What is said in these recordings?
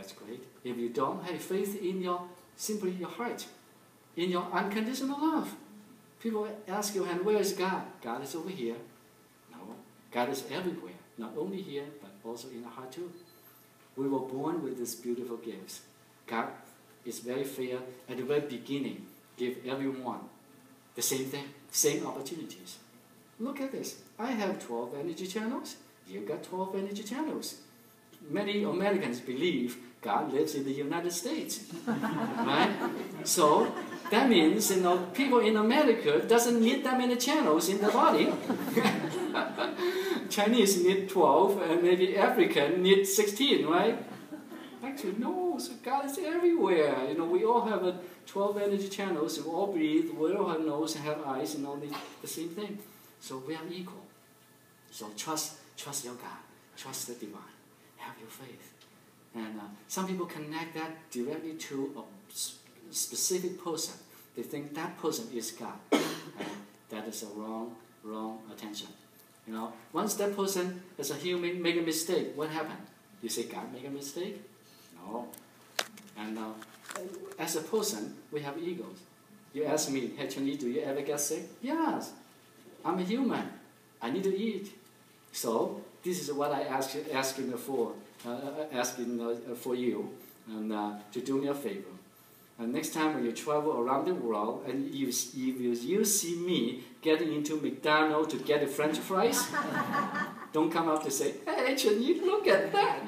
that's great. If you don't have faith in simply your heart, in your unconditional love, people ask you, and where is God? God is over here. No, God is everywhere, not only here, but also in the heart too. We were born with these beautiful gifts. God is very fair at the very beginning, give everyone the same thing, same opportunities. Look at this. I have 12 energy channels. You got 12 energy channels. Many Americans believe God lives in the United States, right? So that means, people in America doesn't need that many channels in the body. Chinese need 12, and maybe African need 16, right? Actually, no. So God is everywhere. We all have 12 energy channels. We all breathe. We all have nose and have eyes, and all the same thing. So we are equal. So trust your God. Trust the divine. Have your faith. And some people connect that directly to a specific person. They think that person is God. That is a wrong attention. Once that person, as a human, make a mistake, what happened? You say God make a mistake? No. And as a person, we have egos. You ask me, hey Chunyi, do you ever get sick? Yes. I'm a human. I need to eat. So this is what I asking for you, and to do me a favor. And next time when you travel around the world, and if you see me getting into McDonald's to get the French fries, don't come up to say, hey Chunyi, look at that,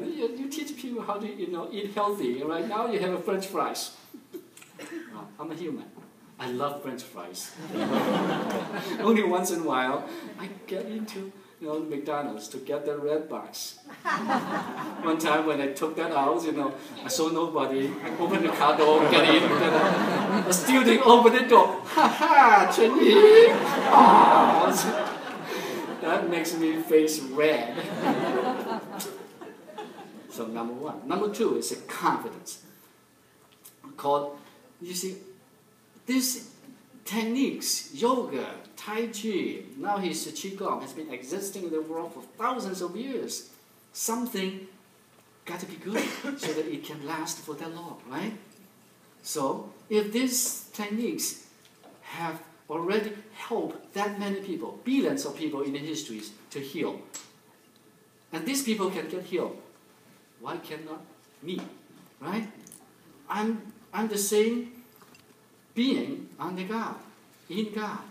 you teach people how to eat healthy. Right now you have French fries. I'm a human. I love French fries. Only once in a while, I get into McDonald's to get the red box. One time when I took that out, I saw nobody. I opened the car door, get in. A student opened the door. Ha ha, Chunyi! That makes me face red. So number one. Number two is a confidence. You see, these techniques, yoga, Tai Chi, now his Qigong, has been existing in the world for thousands of years. Something got to be good so that it can last for that long, right? So, if these techniques have already helped that many people, billions of people in the histories, to heal, and these people can get healed, why cannot me, right? I'm the same being under God, in God.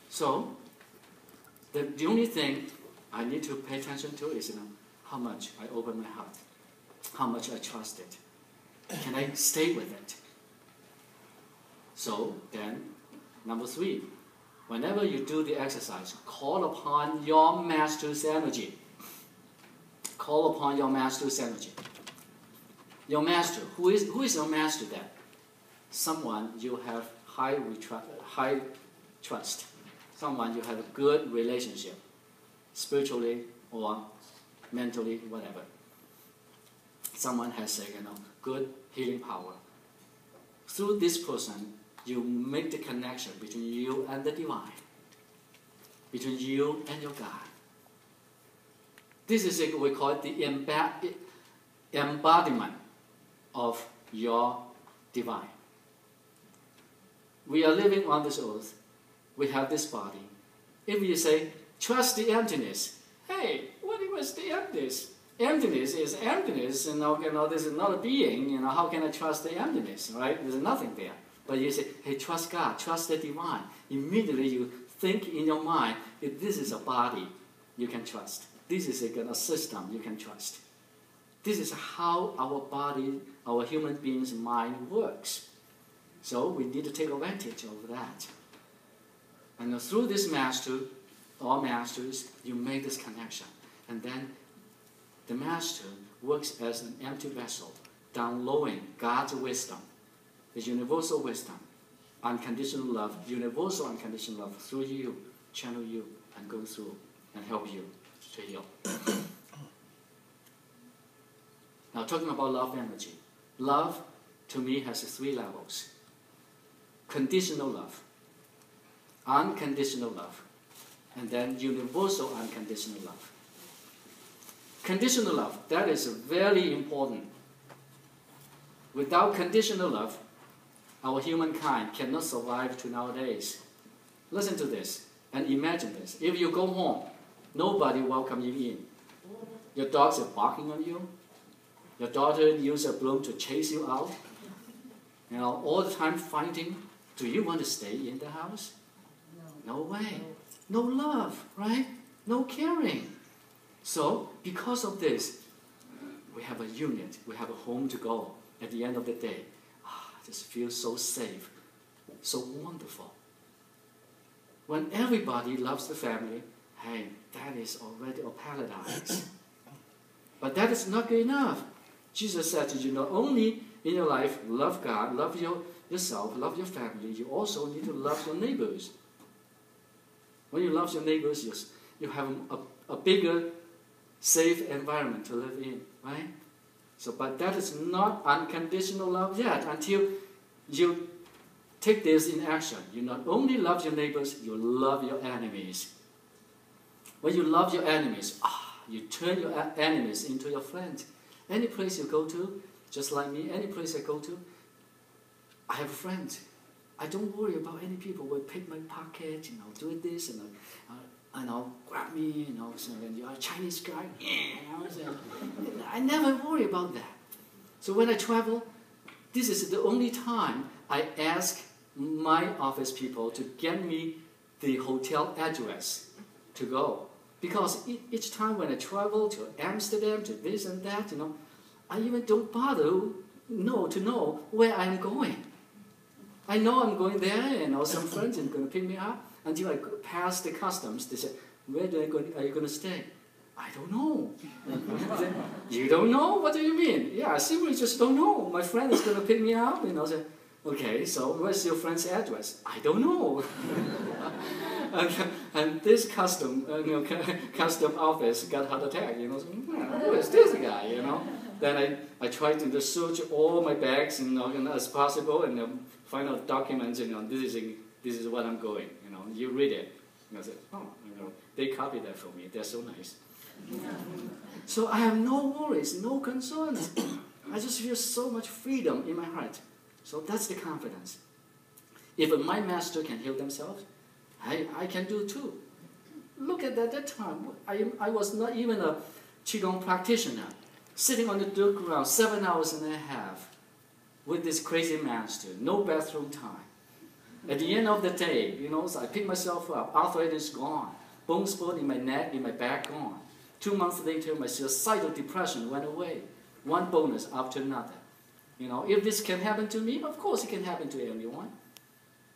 So, the only thing I need to pay attention to is how much I open my heart, how much I trust it. Can I stay with it? So then, number three, whenever you do the exercise, call upon your master's energy. Call upon your master's energy. Your master, who is your master then? Someone you have high trust. Someone you have a good relationship, spiritually or mentally, whatever. Someone has good healing power. Through this person, you make the connection between you and the divine, between you and your God. This is we call it the embodiment of your divine. We are living on this earth. We have this body. If you say, trust the emptiness, hey, what was the emptiness? Emptiness is emptiness, and this is not a being, how can I trust the emptiness, right? There's nothing there. But you say, hey, trust God, trust the divine. Immediately you think in your mind, if this is a body, you can trust. This is a system you can trust. This is how our body, our human being's mind works. So we need to take advantage of that. And through this master, or masters, you make this connection. And then the master works as an empty vessel, downloading God's wisdom, the universal wisdom, unconditional love, universal unconditional love through you, channel you, and go through and help you to heal. Now talking about love energy. Love, to me, has 3 levels. Conditional love, unconditional love, and then universal unconditional love. Conditional love, that is very important. Without conditional love, our humankind cannot survive to nowadays. Listen to this and imagine this. If you go home, nobody welcome you in. Your dogs are barking on you. Your daughter uses a broom to chase you out. You know, all the time fighting. Do you want to stay in the house? No way. No love, right? No caring. So, because of this, we have a unit. We have a home to go at the end of the day. I just feel so safe, so wonderful. When everybody loves the family, hey, that is already a paradise. But that is not good enough. Jesus said to you, not only in your life, love God, love yourself, love your family, you also need to love your neighbors. When you love your neighbors, you have a bigger, safe environment to live in, right? So, but that is not unconditional love yet until you take this in action. You not only love your neighbors, you love your enemies. When you love your enemies, you turn your enemies into your friends. Any place you go to, just like me, any place I go to, I have friends. I don't worry about any people will pick my pocket, do this, and grab me, so when you're a Chinese guy, I never worry about that. So when I travel, this is the only time I ask my office people to get me the hotel address to go. Because each time when I travel to Amsterdam, to this and that, I even don't bother to know where I'm going. I know I'm going there, some friends are going to pick me up. Until I pass the customs, they say, where are you going to stay? I don't know. You don't know? What do you mean? Yeah, I simply just don't know. My friend is going to pick me up, say, okay, so where's your friend's address? I don't know. and this custom office got heart attack, who is this guy, Then I tried to search all my bags, as possible, and find out documents, this is what I'm going, you read it. And I said, they copied that for me. They're so nice. So I have no worries, no concerns. I just feel so much freedom in my heart. So that's the confidence. If my master can heal themselves, I can do too. Look at that time. I was not even a Qigong practitioner, sitting on the dirt ground 7 hours and a half with this crazy master, no bathroom time. At the end of the day, so I pick myself up, arthritis gone, bone spot in my neck, in my back gone. 2 months later, my suicidal depression went away. One bonus after another. If this can happen to me, of course it can happen to anyone.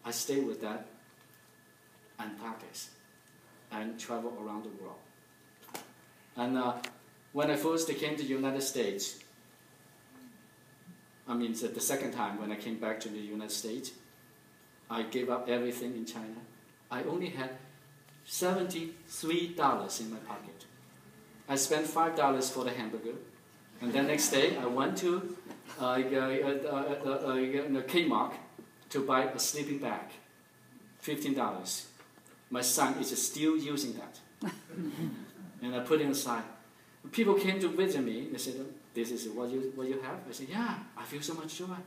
I stay with that and practice and travel around the world. And when I first came to the United States, the second time when I came back to the United States, I gave up everything in China. I only had $73 in my pocket. I spent $5 for the hamburger. And then next day, I went to Kmart to buy a sleeping bag. $15. My son is still using that. And I put it aside. People came to visit me. They said, this is what you have? I said, yeah, I feel so much joy.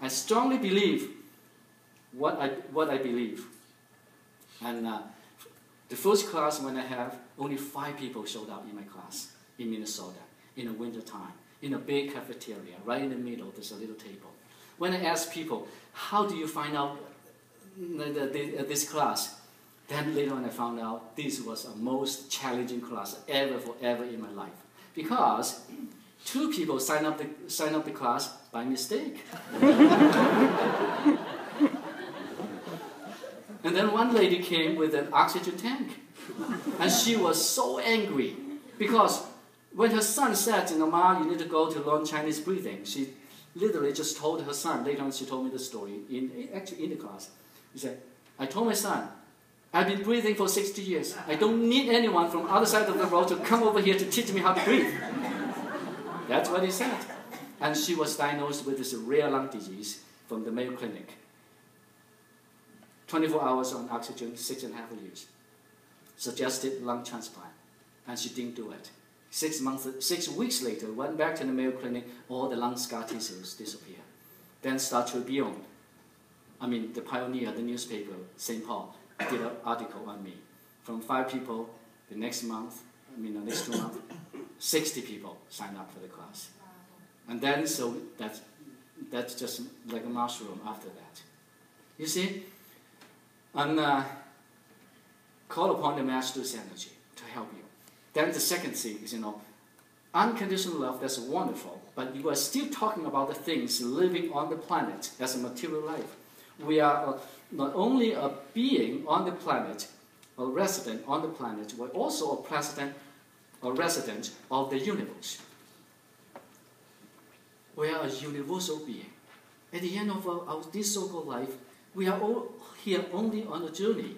I strongly believe what I believe. And the first class when I have, only 5 people showed up in my class in Minnesota in the winter time, in a big cafeteria, right in the middle, there's a little table. When I ask people, how do you find out this class? Then later on I found out this was the most challenging class ever in my life. Because 2 people signed up the class by mistake. And then one lady came with an oxygen tank. And she was so angry. Because when her son said, Ma, you need to go to learn Chinese breathing, she literally just told her son, later on she told me the story, actually in the class. She said, I told my son, I've been breathing for 60 years. I don't need anyone from other side of the world to come over here to teach me how to breathe. That's what he said. And she was diagnosed with this rare lung disease from the Mayo Clinic. 24 hours on oxygen, 6.5 years. Suggested lung transplant. And she didn't do it. 6 weeks later, went back to the Mayo Clinic, all the lung scar tissues disappeared. Then Star Tribune, the pioneer, the newspaper, St. Paul, did an article on me. From 5 people, the next month, the next 2 months, 60 people signed up for the class. And then, so that's just like a mushroom after that. You see? And call upon the Master's energy to help you. Then the second thing is, unconditional love, that's wonderful, but you are still talking about the things living on the planet as a material life. We are not only a being on the planet, a resident on the planet, we're also a resident of the universe. We are a universal being. At the end of this so-called life, we are all here only on a journey.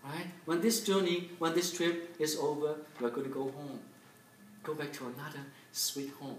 Right? When this trip is over, we're going to go home. Go back to another sweet home.